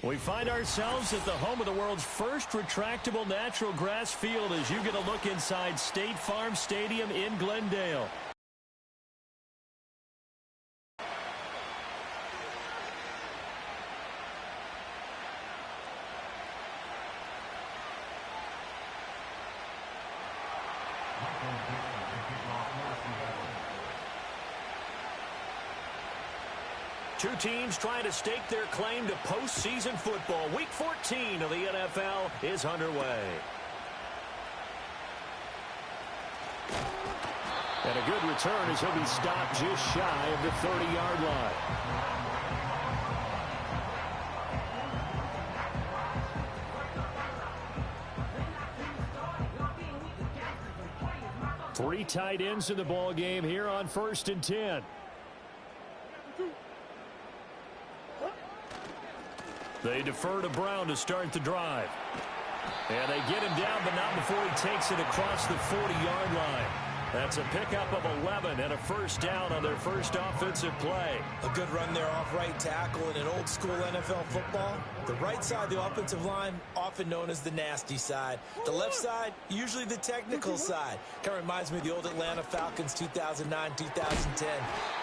We find ourselves at the home of the world's first retractable natural grass field as you get a look inside State Farm Stadium in Glendale. Two teams trying to stake their claim to postseason football. Week 14 of the NFL is underway. And a good return as he'll be stopped just shy of the 30-yard line. Three tight ends in the ball game here on 1st and 10. They defer to Brown to start the drive. And they get him down, but not before he takes it across the 40-yard line. That's a pickup of 11 and a first down on their first offensive play. A good run there off right tackle in an old-school NFL football. The right side of the offensive line, often known as the nasty side. The left side, usually the technical side. Kind of reminds me of the old Atlanta Falcons 2009-2010.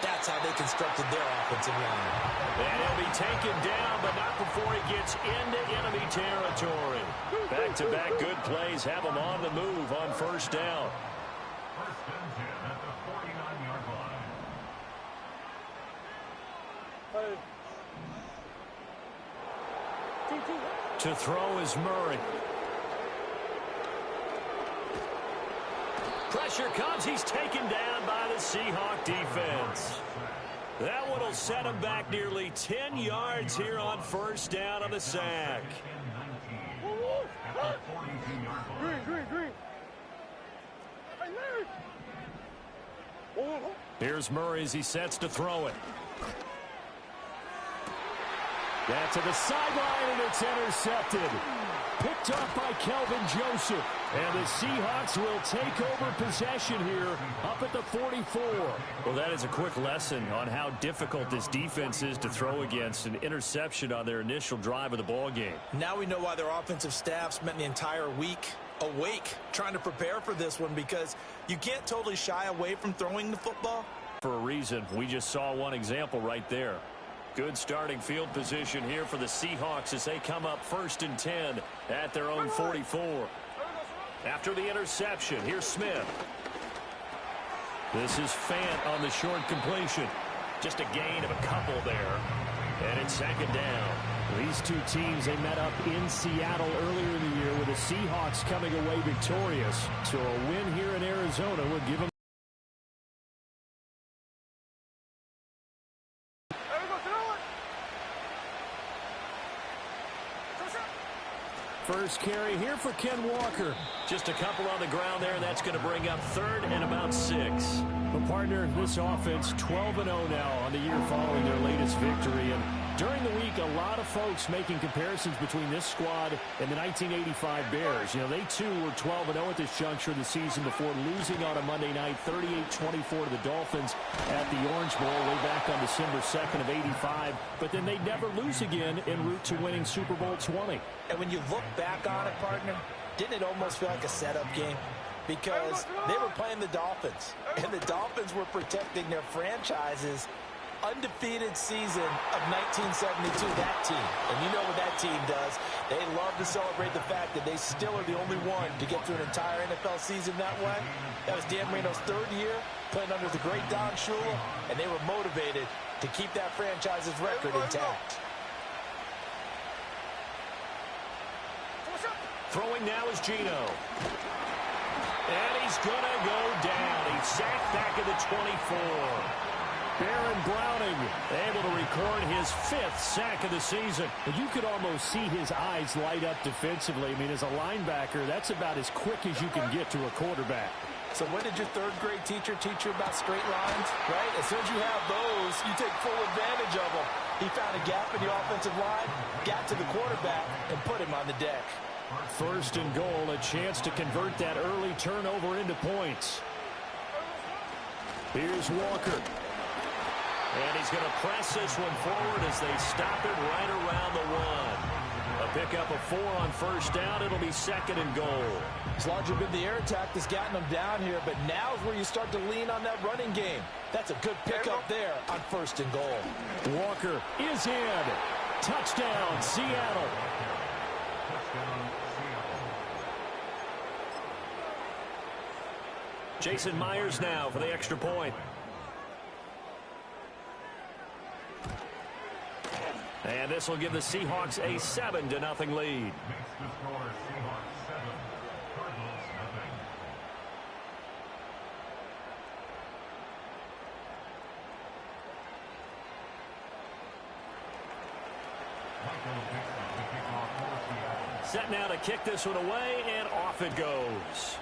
That's how they constructed their offensive line. And he'll be taken down, but not before he gets into enemy territory. Back-to-back good plays have him on the move on first down. At the 49-yard line. To throw is Murray. Pressure comes. He's taken down by the Seahawk defense. That one will set him back nearly 10 yards here on first down on the sack. Here's Murray as he sets to throw it. That's to the sideline, and it's intercepted. Picked up by Kelvin Joseph. And the Seahawks will take over possession here up at the 44. Well, that is a quick lesson on how difficult this defense is to throw against. An interception on their initial drive of the ball game. Now we know why their offensive staff spent the entire week awake trying to prepare for this one, because you can't totally shy away from throwing the football. For a reason. We just saw one example right there. Good starting field position here for the Seahawks as they come up 1st and 10 at their own 44. After the interception, here's Smith. This is Fant on the short completion. Just a gain of a couple there. And it's 2nd down. These two teams, they met up in Seattle earlier in the year with the Seahawks coming away victorious. So a win here in Arizona will give them. First carry here for Ken Walker. Just a couple on the ground there, and that's going to bring up 3rd and about 6. Well, partner, this offense 12-0 now on the year following their latest victory. And during the week, a lot of folks making comparisons between this squad and the 1985 Bears. You know, they too were 12-0 at this juncture of the season before losing on a Monday night 38-24 to the Dolphins at the Orange Bowl way back on December 2nd of 85. But then they'd never lose again en route to winning Super Bowl 20. And when you look back on it, partner, didn't it almost feel like a setup game? Because they were playing the Dolphins, and the Dolphins were protecting their franchise's undefeated season of 1972, that team. And you know what that team does. They love to celebrate the fact that they still are the only one to get through an entire NFL season that way. That was Dan Marino's 3rd year, playing under the great Don Shula, and they were motivated to keep that franchise's record intact. Throwing now is Geno. And he's going to go down. He's sacked back at the 24. Baron Browning able to record his 5th sack of the season. You could almost see his eyes light up defensively. I mean, as a linebacker, that's about as quick as you can get to a quarterback. So when did your 3rd grade teacher teach you about straight lines? Right? As soon as you have those, you take full advantage of them. He found a gap in the offensive line, got to the quarterback, and put him on the deck. First and goal, a chance to convert that early turnover into points. Here's Walker. And he's going to press this one forward as they stop it right around the 1. A pickup of 4 on first down. It'll be second and goal. It's largely been the air attack that's gotten them down here, but now's where you start to lean on that running game. That's a good pickup there on first and goal. Walker is in. Touchdown, Seattle. Jason Myers now for the extra point. And this will give the Seahawks a 7-0 lead. Makes the score Seahawks 7, Cardinals nothing. Michael Dixon to kick off for Seattle. Set now to kick this one away, and off it goes.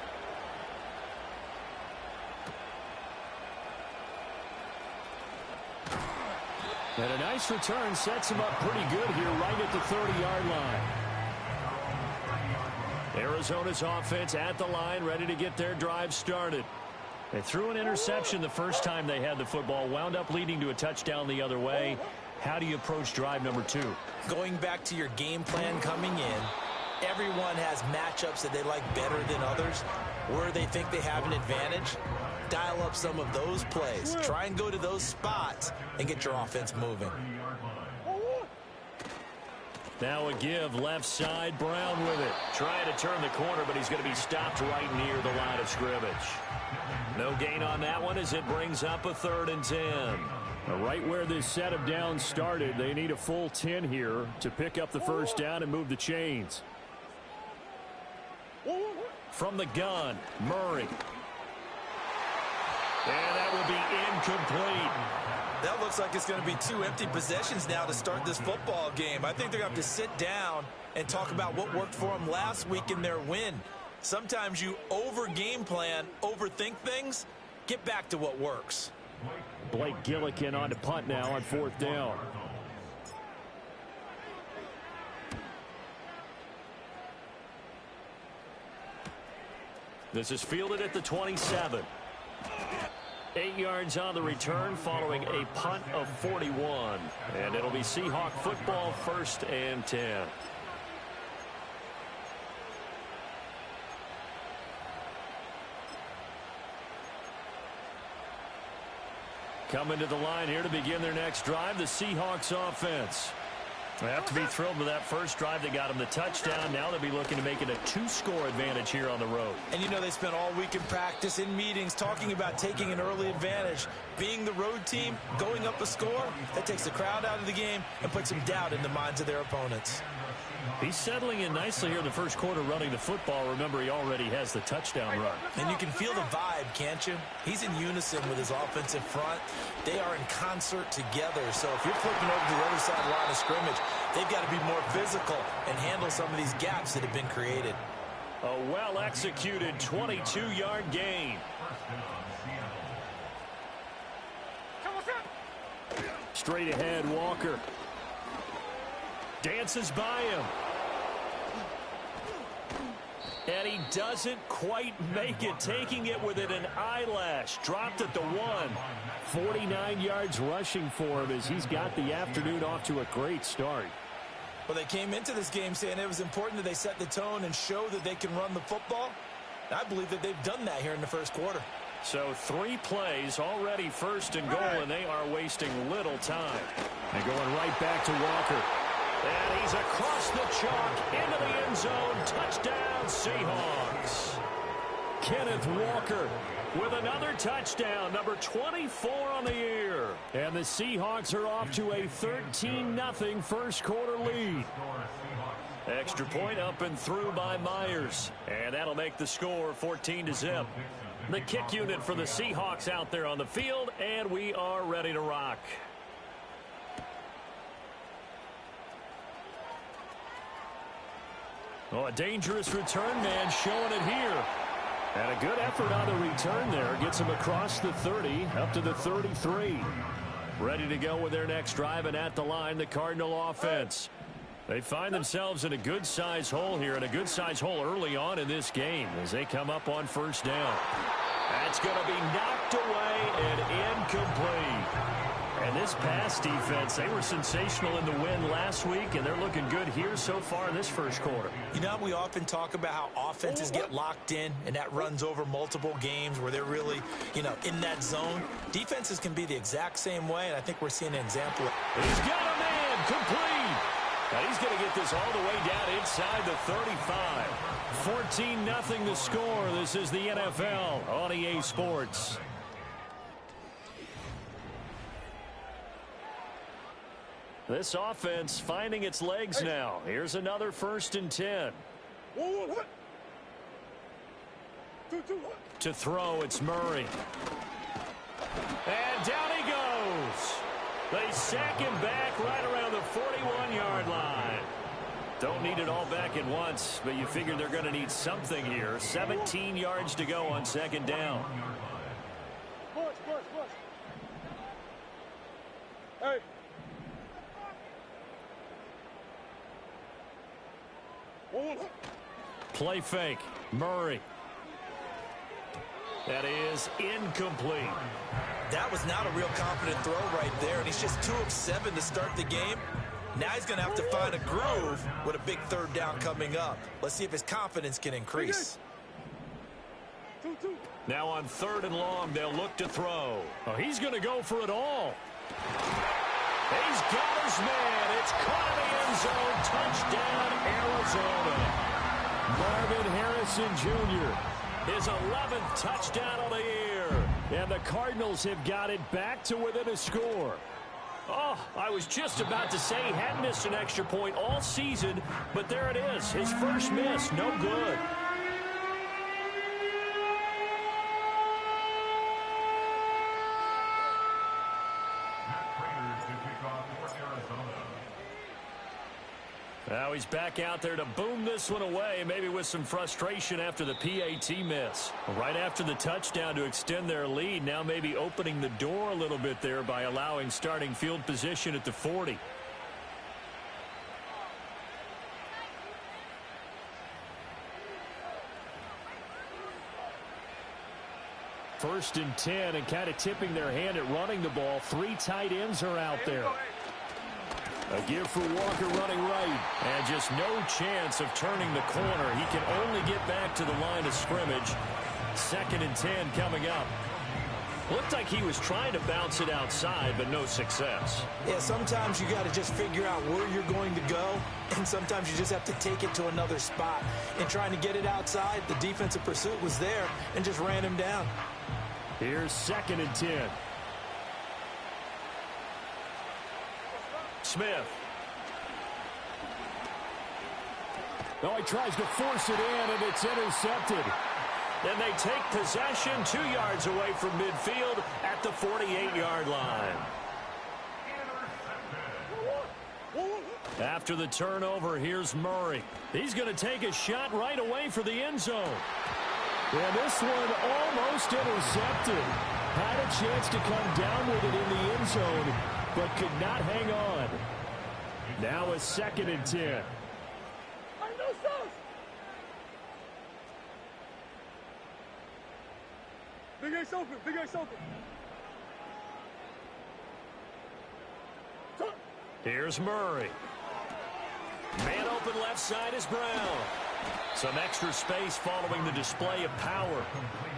And a nice return sets him up pretty good here right at the 30-yard line. Arizona's offense at the line, ready to get their drive started. They threw an interception the first time they had the football, wound up leading to a touchdown the other way. How do you approach drive number 2? Going back to your game plan coming in, everyone has matchups that they like better than others, where they think they have an advantage. Dial up some of those plays. Try and go to those spots and get your offense moving. Now a give left side, Brown with it. Trying to turn the corner, but he's going to be stopped right near the line of scrimmage. No gain on that one as it brings up a 3rd and 10. Right where this set of downs started, they need a full 10 here to pick up the first down and move the chains. From the gun, Murray. And that will be incomplete. That looks like it's going to be 2 empty possessions now to start this football game. I think they're going to have to sit down and talk about what worked for them last week in their win. Sometimes you over-game plan, overthink things. Get back to what works. Blake Gillikin on to punt now on 4th down. This is fielded at the 27. 8 yards on the return following a punt of 41. And it'll be Seahawk football, 1st and 10. Coming to the line here to begin their next drive, the Seahawks offense. They have to be thrilled with that first drive. They got them the touchdown. Now they'll be looking to make it a 2-score advantage here on the road. And you know they spent all week in practice, in meetings, talking about taking an early advantage. Being the road team, going up a score, that takes the crowd out of the game and puts some doubt in the minds of their opponents. He's settling in nicely here in the first quarter running the football. Remember, he already has the touchdown run. And you can feel the vibe, can't you? He's in unison with his offensive front. They are in concert together. So if you're flipping over to the other side of the line of scrimmage, they've got to be more physical and handle some of these gaps that have been created. A well-executed 22-yard gain. Straight ahead, Walker. Dances by him. And he doesn't quite make it, taking it within an eyelash. Dropped at the 1. 49 yards rushing for him as he's got the afternoon off to a great start. Well, they came into this game saying it was important that they set the tone and show that they can run the football. I believe that they've done that here in the first quarter. So 3 plays, already 1st and goal, and they are wasting little time. And going right back to Walker. And he's across the chalk into the end zone. Touchdown, Seahawks. Kenneth Walker with another touchdown, number 24 on the year. And the Seahawks are off to a 13-0 first quarter lead. Extra point up and through by Myers. And that'll make the score 14-0. The kick unit for the Seahawks out there on the field, and we are ready to rock. Oh, a dangerous return man showing it here. And a good effort on the return there. Gets him across the 30, up to the 33. Ready to go with their next drive, and at the line, the Cardinal offense. They find themselves in a good-sized hole here, and a good-sized hole early on in this game as they come up on first down. That's going to be knocked away and incomplete. And this pass defense, they were sensational in the win last week, and they're looking good here so far in this first quarter. You know, we often talk about how offenses get locked in, and that runs over multiple games where they're really, in that zone. Defenses can be the exact same way, and I think we're seeing an example. He's got a man complete. Now he's going to get this all the way down inside the 35. 14-0 the score. This is the NFL on EA Sports. This offense finding its legs now. Here's another 1st and 10. To throw, it's Murray. And down he goes. They sack him back right around the 41-yard line. Don't need it all back at once, but you figure they're going to need something here. 17 yards to go on 2nd down. Hey. Play fake. Murray. That is incomplete. That was not a real confident throw right there, and he's just 2 of 7 to start the game. Now he's going to have to find a groove with a big 3rd down coming up. Let's see if his confidence can increase. Now on 3rd and long, they'll look to throw. Oh, he's going to go for it all. He's got his man. It's caught in the end zone. Touchdown, Arizona. Marvin Harrison Jr. his 11th touchdown of the year. And the Cardinals have got it back to within a score. Oh, I was just about to say he hadn't missed an extra point all season, but there it is. His first miss, no good. Now he's back out there to boom this one away, maybe with some frustration after the PAT miss. Right after the touchdown to extend their lead, now maybe opening the door a little bit there by allowing starting field position at the 40. First and 10, and kind of tipping their hand at running the ball. 3 tight ends are out there. A give for Walker running right, and just no chance of turning the corner. He can only get back to the line of scrimmage. 2nd and 10 coming up. Looked like he was trying to bounce it outside, but no success. Yeah, sometimes you got to just figure out where you're going to go, and sometimes you just have to take it to another spot. In trying to get it outside, the defensive pursuit was there and just ran him down. Here's 2nd and 10. Smith. No, he tries to force it in, and it's intercepted. Then they take possession 2 yards away from midfield at the 48-yard line. After the turnover, here's Murray. He's going to take a shot right away for the end zone. And this one almost intercepted. Had a chance to come down with it in the end zone, but could not hang on. Now a 2nd and 10. Big Ace open, Big Ace open. Here's Murray. Man open left side is Brown. Some extra space following the display of power.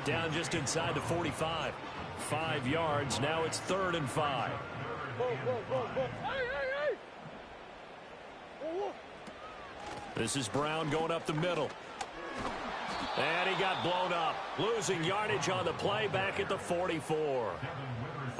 Down just inside the 45. 5 yards. Now it's 3rd and 5. This is Brown going up the middle. And he got blown up. Losing yardage on the play back at the 44.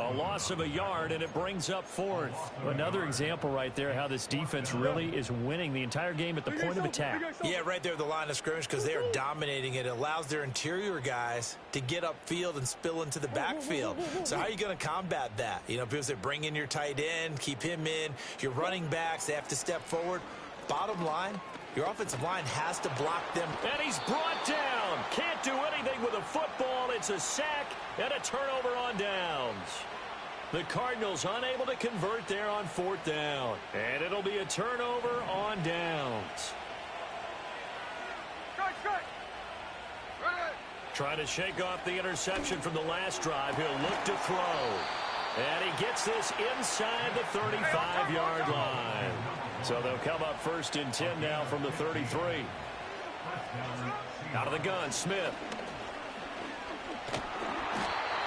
A loss of a yard, and it brings up 4th. Another example right there how this defense really is winning the entire game at the point of attack. Yeah, right there at the line of scrimmage, because they are dominating it. It allows their interior guys to get upfield and spill into the backfield. So how are you going to combat that? You know, because they bring in your tight end, keep him in. Your running backs, they have to step forward. Bottom line, your offensive line has to block them. And he's brought down. Can't do anything with a football. It's a sack and a turnover on downs. The Cardinals unable to convert there on 4th down. And it'll be a turnover on downs. Trying to shake off the interception from the last drive. He'll look to throw. And he gets this inside the 35-yard line. So they'll come up 1st and 10 now from the 33. Out of the gun, Smith.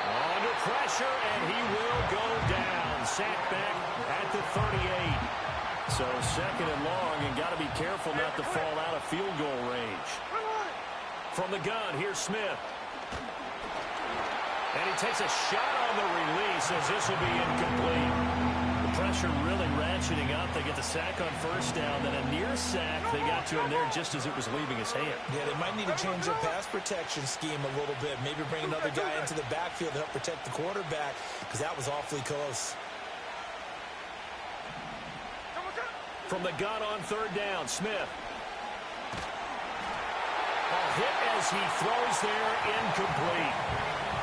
Under pressure, and he will go down. Sacked back at the 38. So 2nd and long, and got to be careful not to fall out of field goal range. From the gun, here's Smith. And he takes a shot on the release as this will be incomplete. The pressure really ratcheting up. They get the sack on 1st down, then a near sack. They got to him there just as it was leaving his hand. Yeah, they might need to change their pass protection scheme a little bit. Maybe bring another guy into the backfield to help protect the quarterback, because that was awfully close. From the gun on 3rd down, Smith. A hit as he throws there, incomplete.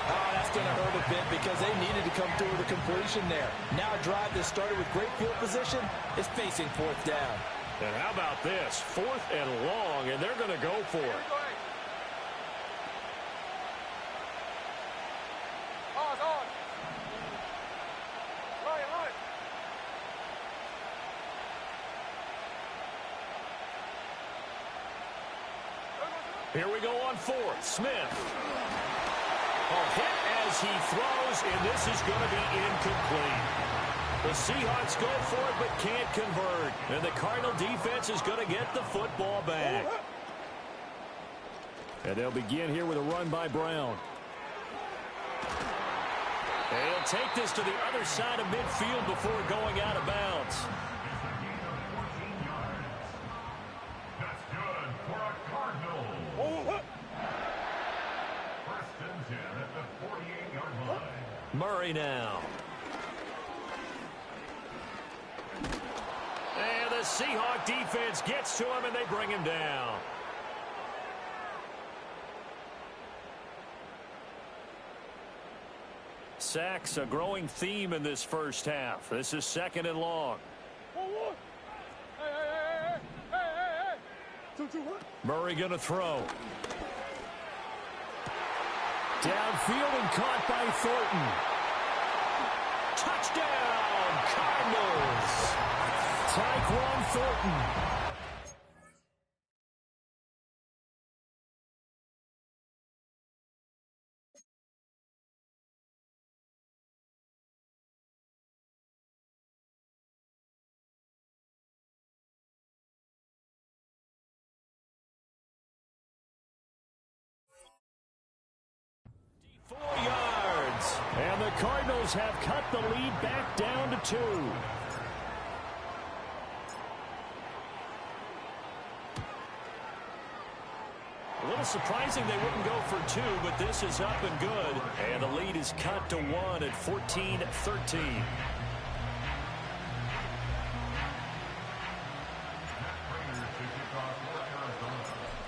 Oh, that's going to hurt a bit because they needed to come through with a completion there. Now a drive that started with great field position is facing 4th down. And how about this? 4th and long, and they're going to go for it. Here we go on 4th. Smith. A hit as he throws, and this is going to be incomplete. The Seahawks go for it but can't convert. And the Cardinal defense is going to get the football back. And they'll begin here with a run by Brown. And he'll take this to the other side of midfield before going out of bounds. That's good for a Cardinal. First and 10 at the 48-yard line. Murray now. And the Seahawk defense gets to him, and they bring him down. Sacks, a growing theme in this first half. This is 2nd and long. Murray going to throw. Downfield and caught by Thornton. Touchdown, Cardinals. Tyquan Thornton. And the Cardinals have cut the lead back down to 2. A little surprising they wouldn't go for 2, but this is up and good. And the lead is cut to 1 at 14-13.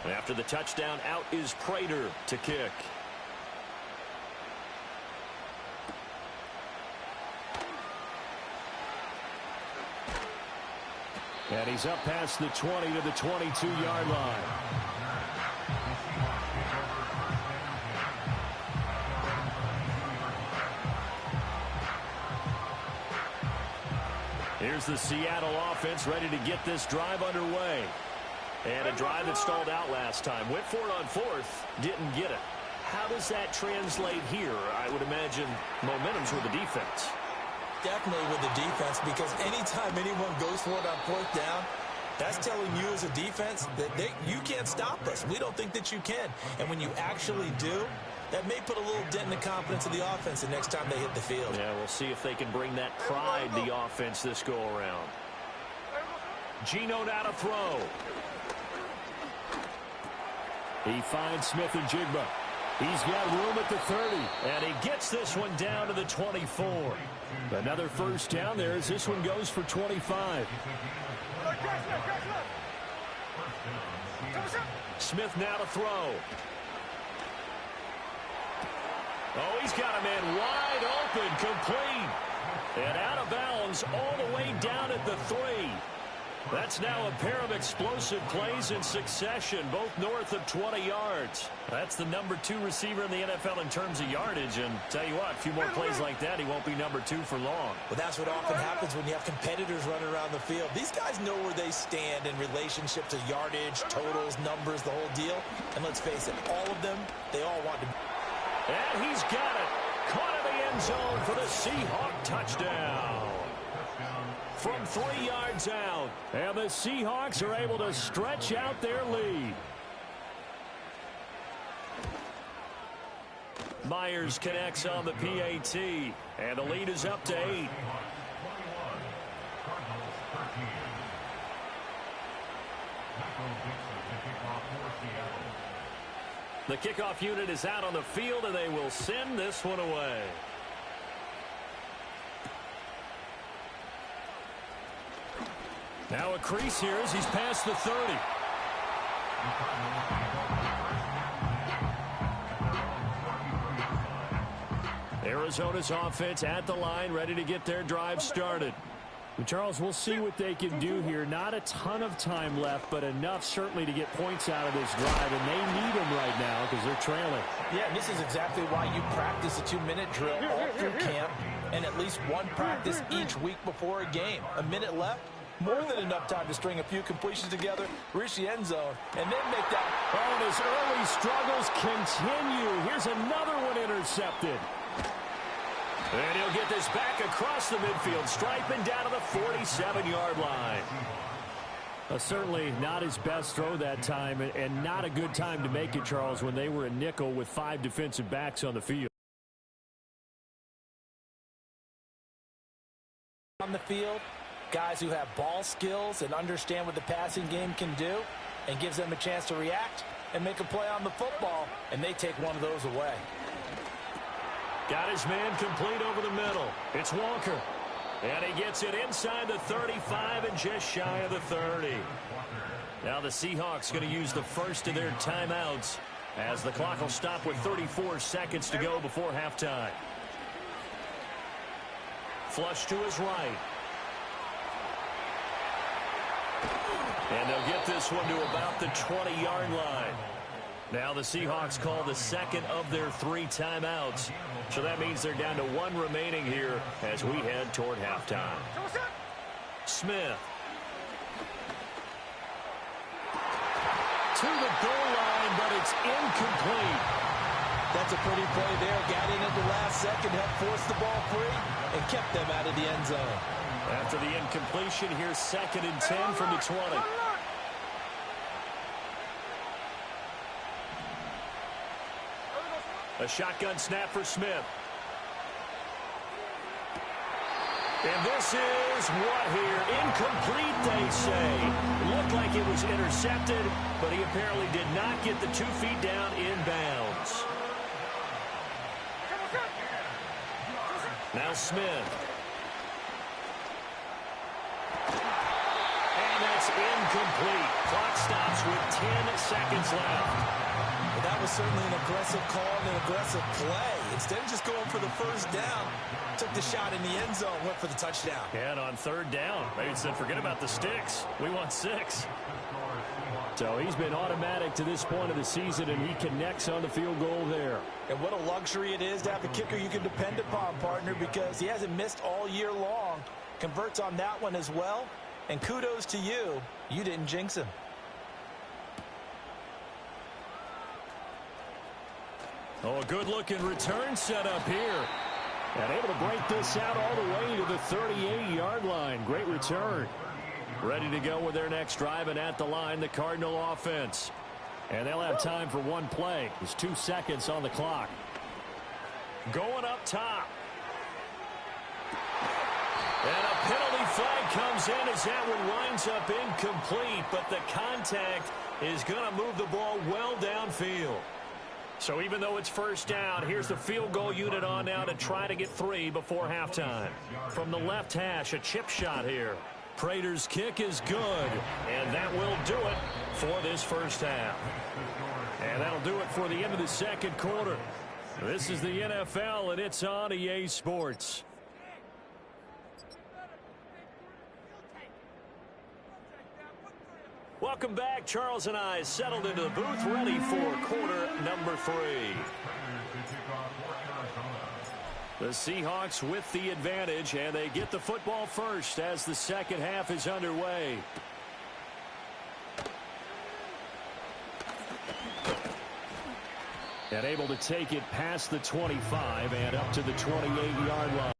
After the touchdown, out is Prater to kick. And he's up past the 20 to the 22-yard line. Here's the Seattle offense ready to get this drive underway. And a drive that stalled out last time. Went for it on 4th, didn't get it. How does that translate here? I would imagine momentum's with the defense. Definitely with the defense, because anytime anyone goes for it on 4th down, that's telling you as a defense that you can't stop us. We don't think that you can. And when you actually do, that may put a little dent in the confidence of the offense the next time they hit the field. Yeah, we'll see if they can bring that pride to the offense this go-around. Geno now to throw. He finds Smith and Jigba. He's got room at the 30. And he gets this one down to the 24. Another first down there as this one goes for 25. Smith now to throw. Oh, he's got a man wide open, complete. And out of bounds all the way down at the 3. That's now a pair of explosive plays in succession, both north of 20 yards. That's the number 2 receiver in the NFL in terms of yardage. And tell you what, a few more plays like that, he won't be number 2 for long. Well, that's what often happens when you have competitors running around the field. These guys know where they stand in relationship to yardage, totals, numbers, the whole deal. And let's face it, all of them, they all want to. And he's got it. Caught in the end zone for the Seahawk touchdown. From 3 yards out. And the Seahawks are able to stretch out their lead. Myers connects on the PAT. And the lead is up to 8. The kickoff unit is out on the field, and they will send this one away. Now a crease here as he's past the 30. Arizona's offense at the line, ready to get their drive started. And Charles, we'll see what they can do here. Not a ton of time left, but enough certainly to get points out of this drive, and they need them right now because they're trailing. Yeah, and this is exactly why you practice a 2-minute drill all through camp and at least one practice each week before a game. A minute left, more than enough time to string a few completions together, reach the end zone, and then make that. Oh, and his early struggles continue. Here's another one intercepted. And he'll get this back across the midfield stripe and down to the 47-yard line. Certainly not his best throw that time, and not a good time to make it, Charles, when they were a nickel with 5 defensive backs on the field. On the field, guys who have ball skills and understand what the passing game can do, and gives them a chance to react and make a play on the football, and they take one of those away. Got his man complete over the middle. It's Walker. And he gets it inside the 35 and just shy of the 30. Now the Seahawks going to use the first of their timeouts as the clock will stop with 34 seconds to go before halftime. Flush to his right. And they'll get this one to about the 20-yard line. Now the Seahawks call the second of their 3 timeouts. So that means they're down to 1 remaining here as we head toward halftime. Smith. To the goal line, but it's incomplete. That's a pretty play there. Got in at the last second, helped force the ball free, and kept them out of the end zone. After the incompletion, here's 2nd and 10 from the 20. A shotgun snap for Smith. And this is what here? Incomplete, they say. It looked like it was intercepted, but he apparently did not get the 2 feet down inbounds. Now Smith. And that's incomplete. Clock stops with 10 seconds left. But that was certainly an aggressive call and an aggressive play. Instead of just going for the first down, took the shot in the end zone, went for the touchdown. And on 3rd down, maybe said, forget about the sticks. We want 6. So he's been automatic to this point of the season, and he connects on the field goal there. And what a luxury it is to have a kicker you can depend upon, partner, because he hasn't missed all year long. Converts on that one as well. And kudos to you. You didn't jinx him. Oh, a good-looking return set up here. And able to break this out all the way to the 38-yard line. Great return. Ready to go with their next drive, and at the line, the Cardinal offense. And they'll have time for 1 play. There's 2 seconds on the clock. Going up top. And a penalty flag comes in as that one winds up incomplete, but the contact is going to move the ball well downfield. So even though it's 1st down, here's the field goal unit on now to try to get 3 before halftime. From the left hash, a chip shot here. Prater's kick is good, and that will do it for this 1st half. And that'll do it for the end of the 2nd quarter. This is the NFL, and it's on EA Sports. Welcome back. Charles and I settled into the booth, ready for quarter number 3. The Seahawks with the advantage, and they get the football first as the second half is underway. And able to take it past the 25 and up to the 28-yard line.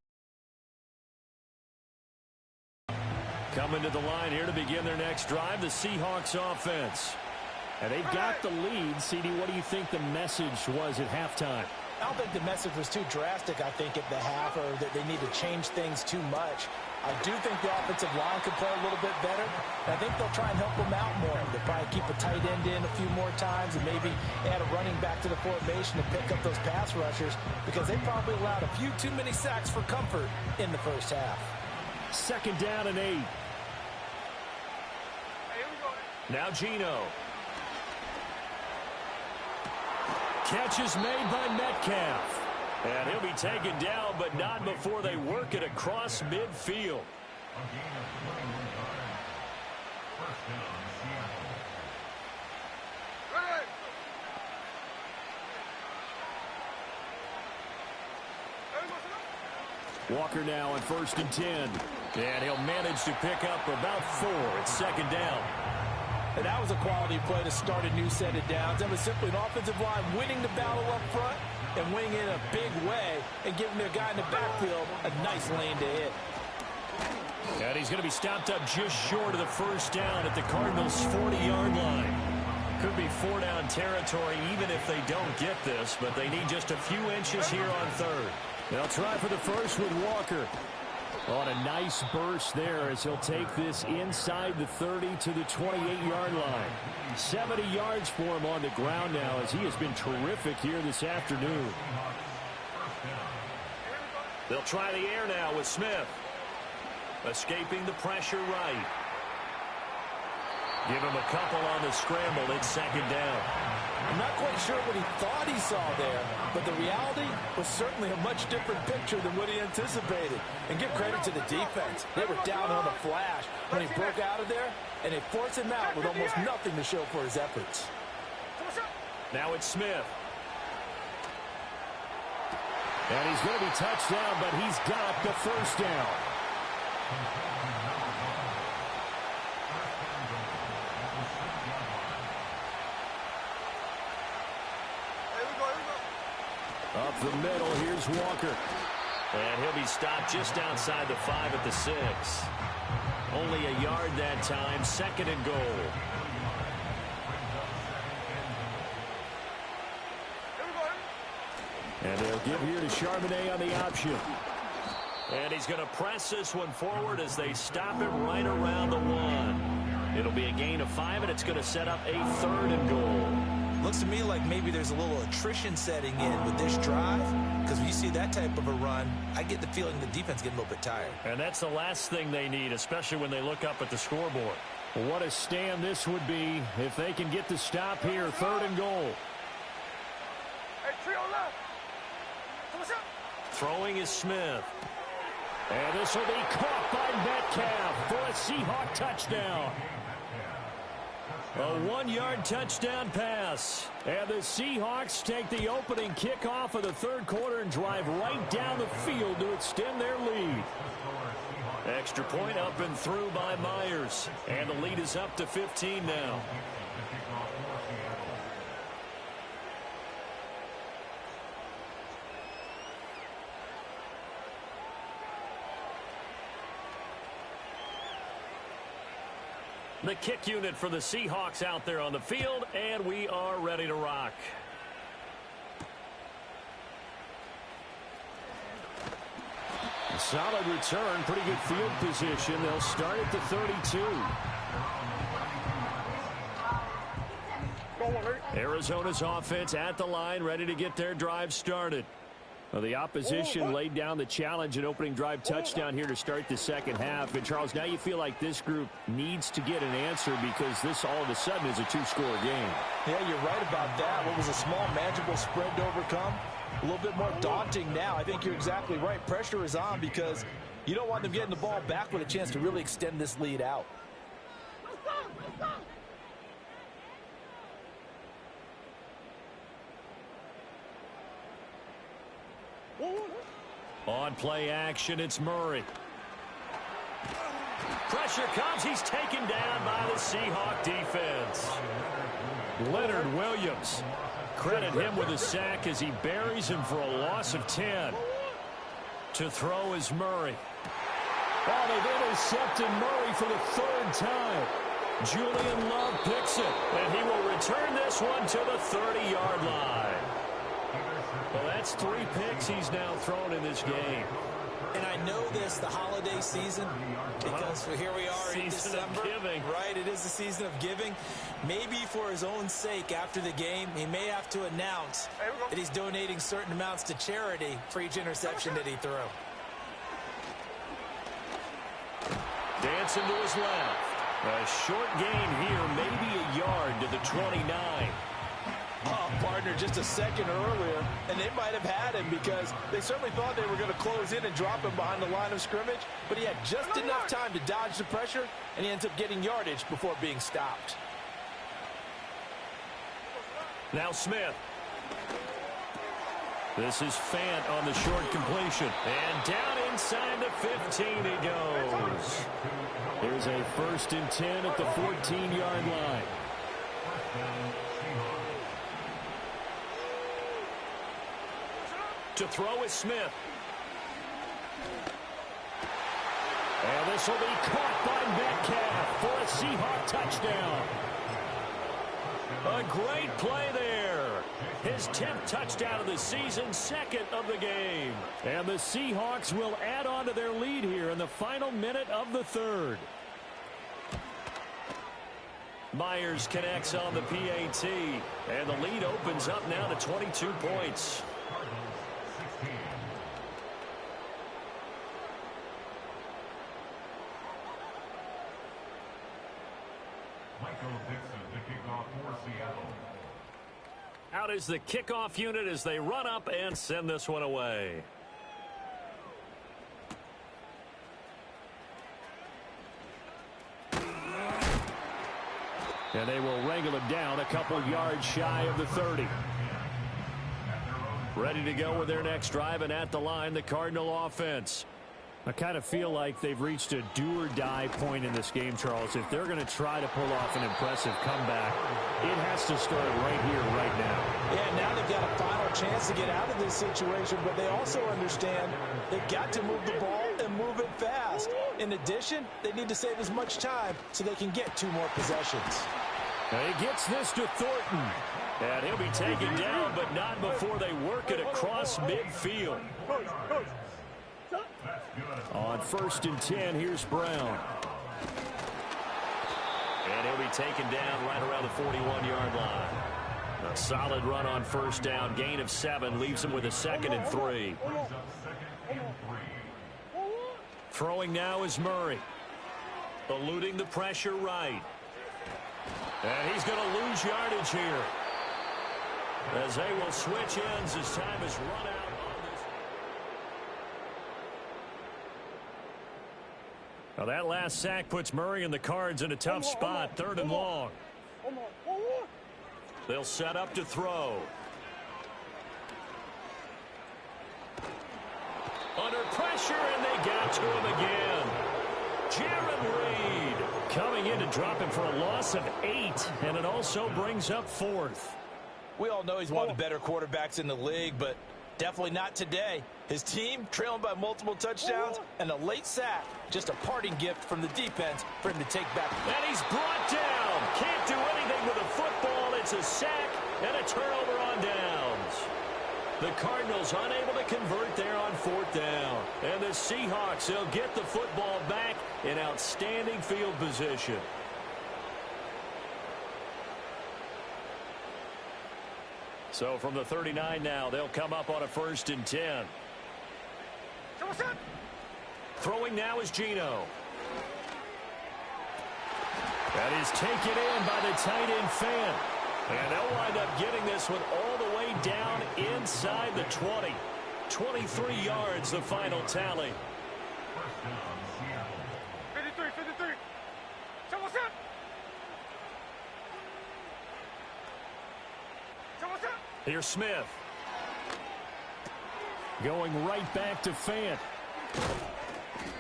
Coming to the line here to begin their next drive, the Seahawks offense. And they've got the lead. CD, what do you think the message was at halftime? I don't think the message was too drastic, I think, at the half, or that they need to change things too much. I do think the offensive line could play a little bit better. And I think they'll try and help them out more. They'll probably keep a tight end in a few more times and maybe add a running back to the formation to pick up those pass rushers, because they probably allowed a few too many sacks for comfort in the first half. Second down and 8. Now Geno. Catch is made by Metcalf. And he'll be taken down, but not before they work it across midfield. Walker now on 1st and 10. And he'll manage to pick up about 4. It's second down. And that was a quality play to start a new set of downs. That was simply an offensive line winning the battle up front and winning it in a big way and giving their guy in the backfield a nice lane to hit. And he's going to be stopped up just short of the first down at the Cardinals' 40-yard line. Could be 4-down territory even if they don't get this, but they need just a few inches here on 3rd. They'll try for the first with Walker. On a nice burst there as he'll take this inside the 30 to the 28-yard line. 70 yards for him on the ground now as he has been terrific here this afternoon. They'll try the air now with Smith. Escaping the pressure right. Give him a couple on the scramble. It's second down. I'm not quite sure what he thought he saw there, but the reality was certainly a much different picture than what he anticipated. And give credit to the defense. They were down on a flash when he broke out of there, and they forced him out with almost nothing to show for his efforts. Now it's Smith. And he's going to be touched down, but he's got the first down. Up the middle, here's Walker. And he'll be stopped just outside the 5 at the 6. Only a yard that time, second and goal. And they'll give here to Charbonnet on the option. And he's going to press this one forward as they stop him right around the 1. It'll be a gain of 5, and it's going to set up a 3rd and goal. Looks to me like maybe there's a little attrition setting in with this drive, because when you see that type of a run, I get the feeling the defense getting a little bit tired. And that's the last thing they need, especially when they look up at the scoreboard. Well, what a stand this would be if they can get the stop here, 3rd and goal. Hey, trio left. Throwing is Smith. And this will be caught by Metcalf for a Seahawk touchdown. A 1-yard touchdown pass. And the Seahawks take the opening kickoff of the 3rd quarter and drive right down the field to extend their lead. Extra point up and through by Myers. And the lead is up to 15 now. The kick unit for the Seahawks out there on the field, and we are ready to rock. A solid return, pretty good field position. They'll start at the 32. Arizona's offense at the line, ready to get their drive started. Well, the opposition laid down the challenge and opening drive touchdown here to start the second half. And, Charles, now you feel like this group needs to get an answer because this all of a sudden is a 2-score game. Yeah, you're right about that. What was a small, manageable spread to overcome, a little bit more daunting now. I think you're exactly right. Pressure is on because you don't want them getting the ball back with a chance to really extend this lead out. On play action, it's Murray. Pressure comes. He's taken down by the Seahawk defense. Leonard Williams. Credit him with a sack as he buries him for a loss of 10. To throw is Murray. Oh, they've intercepted Murray for the third time. Julian Love picks it, and he will return this one to the 30-yard line. Well, that's 3 picks he's now thrown in this game. And I know this, the holiday season, because here we are in December. Right, it is the season of giving. Maybe for his own sake after the game, he may have to announce that he's donating certain amounts to charity for each interception that he threw. Dancing to his left. A short gain here, maybe a yard to the 29. Oh, partner, just a second earlier, and they might have had him because they certainly thought they were going to close in and drop him behind the line of scrimmage, but he had just enough time to dodge the pressure, and he ends up getting yardage before being stopped. Now Smith. This is Fant on the short completion. And down inside the 15 he goes. Here's a 1st and 10 at the 14-yard line. To throw is Smith. And this will be caught by Metcalf for a Seahawk touchdown. A great play there. His 10th touchdown of the season, 2nd of the game. And the Seahawks will add on to their lead here in the final minute of the 3rd. Myers connects on the PAT. And the lead opens up now to 22 points. Out is the kickoff unit as they run up and send this one away. And they will wrangle him down a couple yards shy of the 30. Ready to go with their next drive, and at the line, the Cardinal offense. I kind of feel like they've reached a do-or-die point in this game, Charles. If they're going to try to pull off an impressive comeback, it has to start right here, right now. Yeah, now they've got a final chance to get out of this situation, but they also understand they've got to move the ball and move it fast. In addition, they need to save as much time so they can get 2 more possessions. He gets this to Thornton. And he'll be taken down, but not before they work it across midfield. On 1st and 10, here's Brown. And he'll be taken down right around the 41-yard line. A solid run on 1st down. Gain of 7 leaves him with a 2nd and 3. Throwing now is Murray. Eluding the pressure right. And he's going to lose yardage here, as they will switch ends as time is run out. Now that last sack puts Murray and the Cards in a tough spot, 3rd and long. They'll set up to throw. Under pressure, and they got to him again. Jaron Reed coming in to drop him for a loss of 8, and it also brings up 4th. We all know he's one of the better quarterbacks in the league, but definitely not today. His team trailing by multiple touchdowns, and a late sack, just a parting gift from the defense for him to take back. And he's brought down. Can't do anything with the football. It's a sack and a turnover on downs. The Cardinals unable to convert there on 4th down. And the Seahawks, they'll get the football back in outstanding field position. So from the 39 now, they'll come up on a 1st and 10. Throwing now is Geno. That is taken in by the tight end Fant. And they'll wind up getting this one all the way down inside the 20. 23 yards, the final tally. 53. Here's Smith. Going right back to Fant.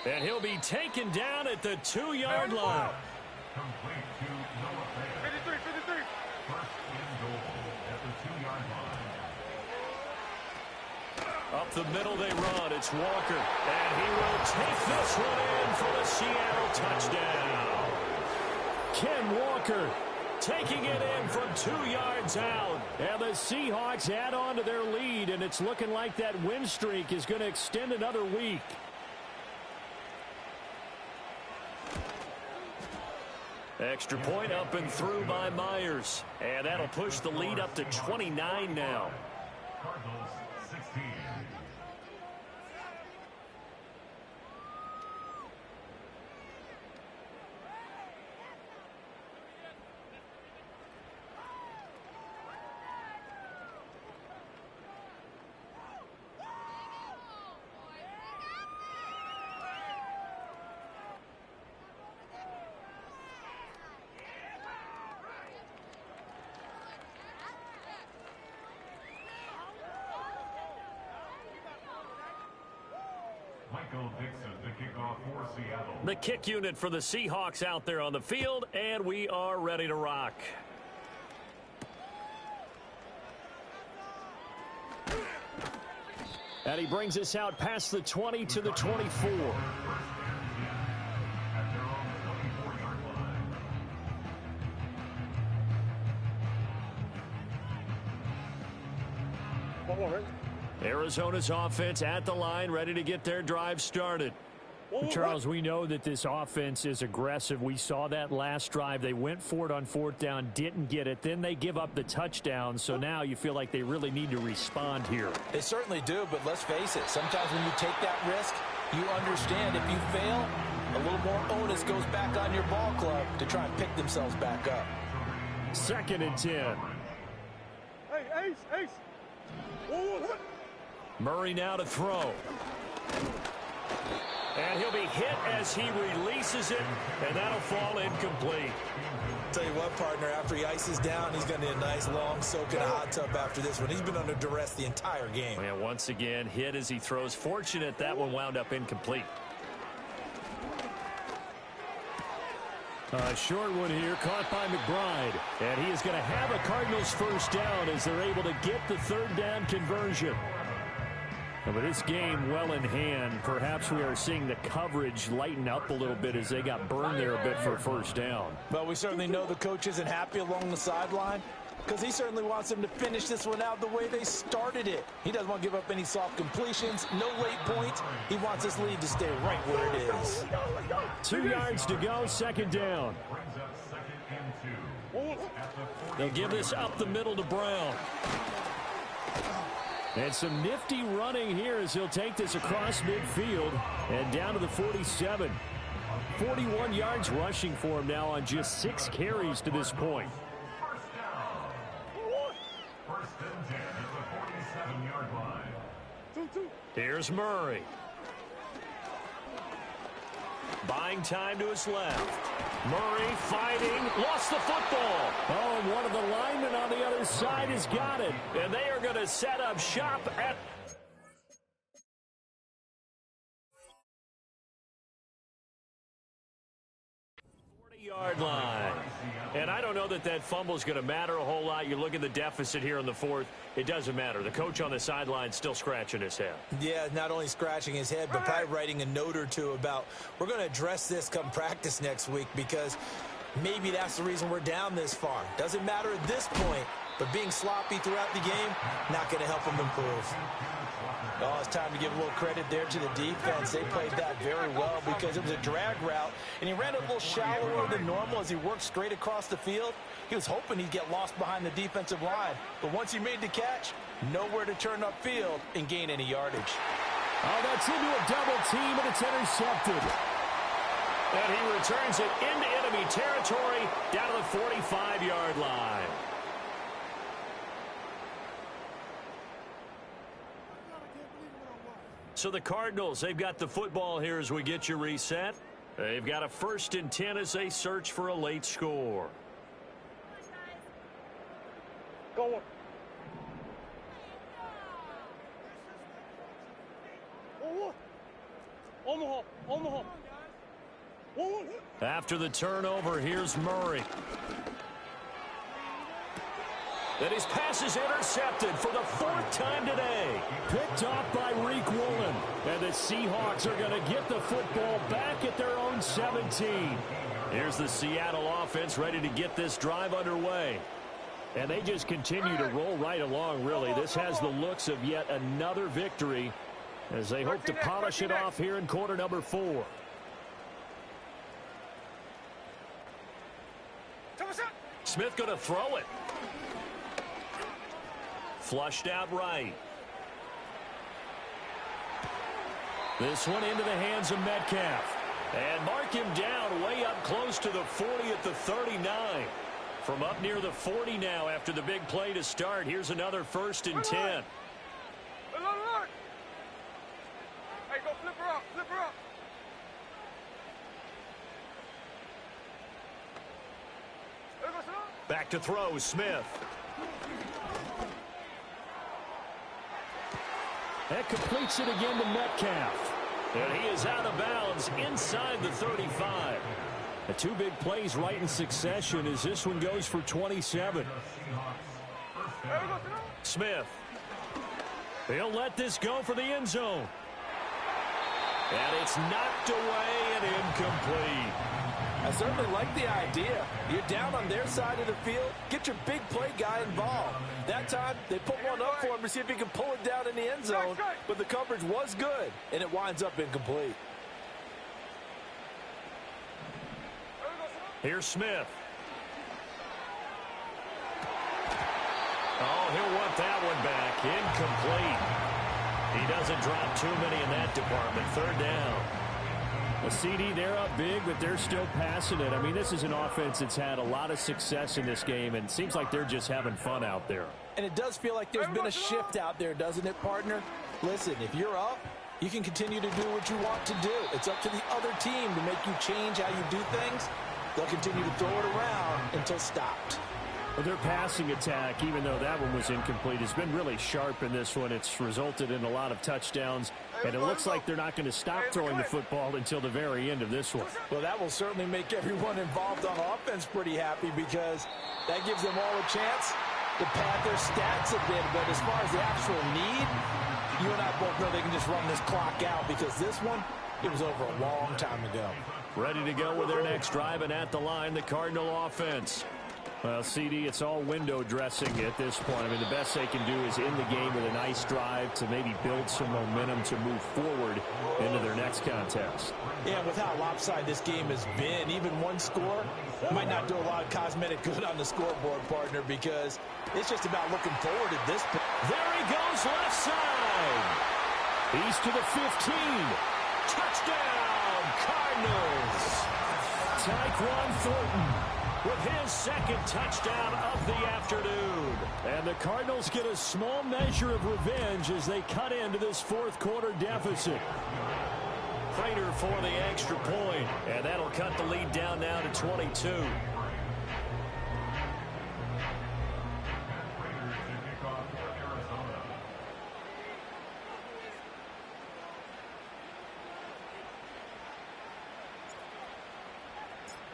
And he'll be taken down at the 2-yard line. Complete to Noah Fant. 53, 53. First and goal at the 2-yard line. Up the middle they run. It's Walker. And he will take this one in for the Seattle touchdown. Ken Walker Taking it in from 2 yards out. And the Seahawks add on to their lead, and it's looking like that win streak is going to extend another week. Extra point up and through by Myers. And that'll push the lead up to 29 now. Cardinals 16. Michael Dixon, the kickoff for Seattle. The kick unit for the Seahawks out there on the field, and we are ready to rock. And he brings us out past the 20 to the 24. At their own 24-yard line. One more, right? Arizona's offense at the line, ready to get their drive started. Charles, we know that this offense is aggressive. We saw that last drive. They went for it on 4th down, didn't get it. Then they give up the touchdown. So now you feel like they really need to respond here. They certainly do, but let's face it. Sometimes when you take that risk, you understand if you fail, a little more onus goes back on your ball club to try and pick themselves back up. 2nd and 10. Hey, Ace, Ace. Whoa. Murray now to throw. And he'll be hit as he releases it, and that'll fall incomplete. Tell you what, partner, after he ices down, he's going to need a nice long soak in a hot tub after this one. He's been under duress the entire game. And once again, hit as he throws. Fortunate that one wound up incomplete. Short one here, caught by McBride. And he is going to have a Cardinals first down as they're able to get the 3rd down conversion. But this game well in hand. Perhaps we are seeing the coverage lighten up a little bit as they got burned there a bit for first down. Well, we certainly know the coach isn't happy along the sideline because he certainly wants them to finish this one out the way they started it. He doesn't want to give up any soft completions, no late points. He wants this lead to stay right where it is. 2 yards to go, 2nd down. Brings up 2nd and 2. At the 40. They'll give this up the middle to Brown. And some nifty running here as he'll take this across midfield and down to the 47. 41 yards rushing for him now on just 6 carries to this point. First down. First and 10 at the 47-yard line. Here's Murray. Buying time to his left. Murray fighting, lost the football. Oh, and one of the linemen on the other side has got it. And they are going to set up shop at 40-yard line. And I don't know that that fumble is going to matter a whole lot. You look at the deficit here in the 4th. It doesn't matter. The coach on the sideline still scratching his head. Yeah, not only scratching his head, but probably writing a note or two about we're going to address this come practice next week because maybe that's the reason we're down this far. Doesn't matter at this point, but being sloppy throughout the game, not going to help him improve. Oh, it's time to give a little credit there to the defense. They played that very well because it was a drag route, and he ran a little shallower than normal as he worked straight across the field. He was hoping he'd get lost behind the defensive line, but once he made the catch, nowhere to turn upfield and gain any yardage. Oh, that's into a double team, and it's intercepted. And he returns it into enemy territory down to the 45-yard line. So the Cardinals, they've got the football here as we get you reset. They've got a 1st and 10 as they search for a late score. Go on. Omaha. Omaha. 1-1. After the turnover, here's Murray. And his pass is intercepted for the fourth time today. Picked off by Reek Woolen. And the Seahawks are going to get the football back at their own 17. Here's the Seattle offense ready to get this drive underway. And they just continue to roll right along, really. This has the looks of yet another victory as they hope to polish it off here in quarter number 4. Smith going to throw it. Flushed out right. This one into the hands of Metcalf. And mark him down way up close to the 40 at the 39. From up near the 40 now after the big play to start. Here's another 1st and 10. Hey, go flip her up. Flip her up. Back to throw, Smith. That completes it again to Metcalf. And he is out of bounds inside the 35. The 2 big plays right in succession as this one goes for 27. Smith. He'll let this go for the end zone. And it's knocked away and incomplete. I certainly like the idea. You're down on their side of the field. Get your big play guy involved. That time, they put one up for him to see if he can pull it down in the end zone. But the coverage was good, and it winds up incomplete. Here's Smith. Oh, he'll want that one back. Incomplete. He doesn't drop too many in that department. 3rd down. A CD, they're up big, but they're still passing it. I mean, this is an offense that's had a lot of success in this game, and it seems like they're just having fun out there. And it does feel like there's been a shift out there, doesn't it, partner? Listen, if you're up, you can continue to do what you want to do. It's up to the other team to make you change how you do things. They'll continue to throw it around until stopped. Well, their passing attack, even though that one was incomplete, has been really sharp in this one. It's resulted in a lot of touchdowns, and it looks like they're not going to stop throwing the football until the very end of this one. Well, that will certainly make everyone involved on offense pretty happy because that gives them all a chance to pad their stats a bit. But as far as the actual need, you and I both know they can just run this clock out because this one, it was over a long time ago. Ready to go with their next drive, and at the line, the Cardinal offense. Well, CD, it's all window dressing at this point. I mean, the best they can do is in the game with a nice drive to maybe build some momentum to move forward into their next contest. Yeah, with how lopsided this game has been, even one score might not do a lot of cosmetic good on the scoreboard, partner, because it's just about looking forward at this point. There he goes left side. He's to the 15. Touchdown, Cardinals. Tyquan Thornton with his 2nd touchdown of the afternoon. And the Cardinals get a small measure of revenge as they cut into this 4th quarter deficit. Prater for the extra point, and that'll cut the lead down now to 22.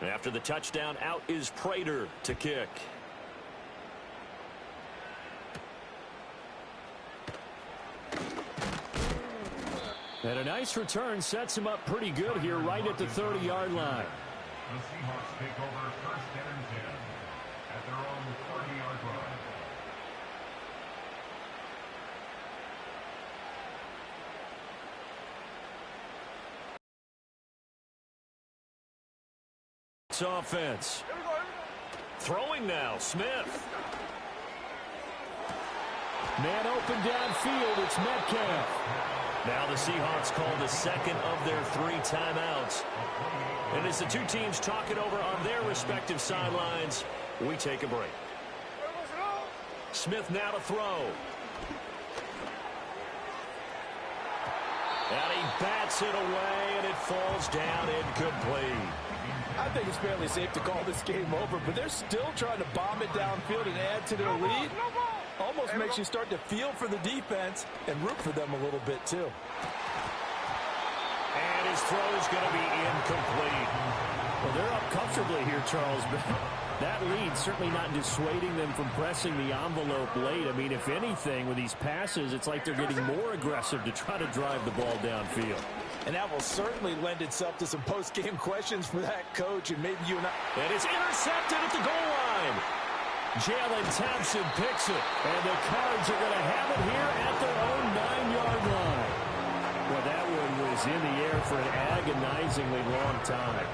After the touchdown, out is Prater to kick. And a nice return sets him up pretty good here right at the 30-yard line. The Seahawks take over 1st and 10 at their own 30-yard line. Offense. Throwing now, Smith. Man open downfield, it's Metcalf. Now the Seahawks call the 2nd of their 3 timeouts. And as the 2 teams talk it over on their respective sidelines, we take a break. Smith now to throw. And he bats it away, and it falls down incomplete. I think it's fairly safe to call this game over, but they're still trying to bomb it downfield and add to their lead. Almost makes you start to feel for the defense and root for them a little bit, too. And his throw is going to be incomplete. Well, they're up comfortably here, Charles, but that lead certainly not dissuading them from pressing the envelope late. I mean, if anything, with these passes, it's like they're getting more aggressive to try to drive the ball downfield. And that will certainly lend itself to some post-game questions for that coach, and maybe you and I. And it's intercepted at the goal line. Jalen Thompson picks it, and the Cards are going to have it here at their own 9-yard line. Well, that one was in the air for an agonizingly long time.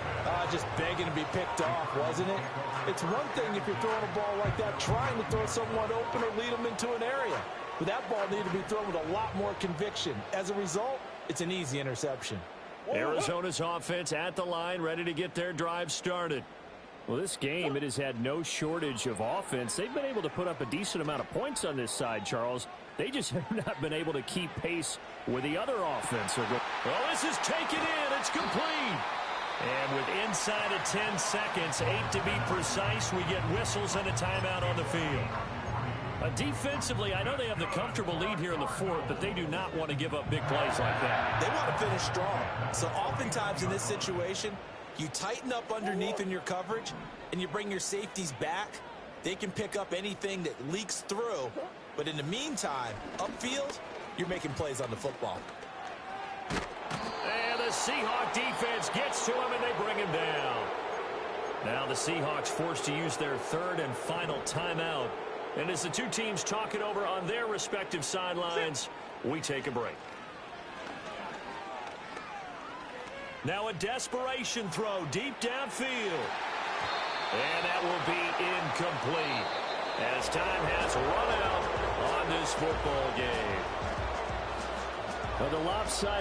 Just begging to be picked off, wasn't it? It's one thing if you're throwing a ball like that, trying to throw someone open or lead them into an area. But that ball needed to be thrown with a lot more conviction. As a result, it's an easy interception. Arizona's offense at the line, ready to get their drive started. Well, this game, it has had no shortage of offense. They've been able to put up a decent amount of points on this side, Charles. They just have not been able to keep pace with the other offense. Well, this is taken in. It's complete. And with inside of 10 seconds, 8 to be precise, we get whistles and a timeout on the field. Defensively, I know they have the comfortable lead here in the fourth, but they do not want to give up big plays like that. They want to finish strong. So oftentimes in this situation, you tighten up underneath in your coverage, and you bring your safeties back. They can pick up anything that leaks through. But in the meantime, upfield, you're making plays on the football. And the Seahawk defense gets to him, and they bring him down. Now the Seahawks forced to use their third and final timeout. And as the two teams talk it over on their respective sidelines, we take a break. Now a desperation throw deep downfield. And that will be incomplete as time has run out on this football game. Well, the lopsided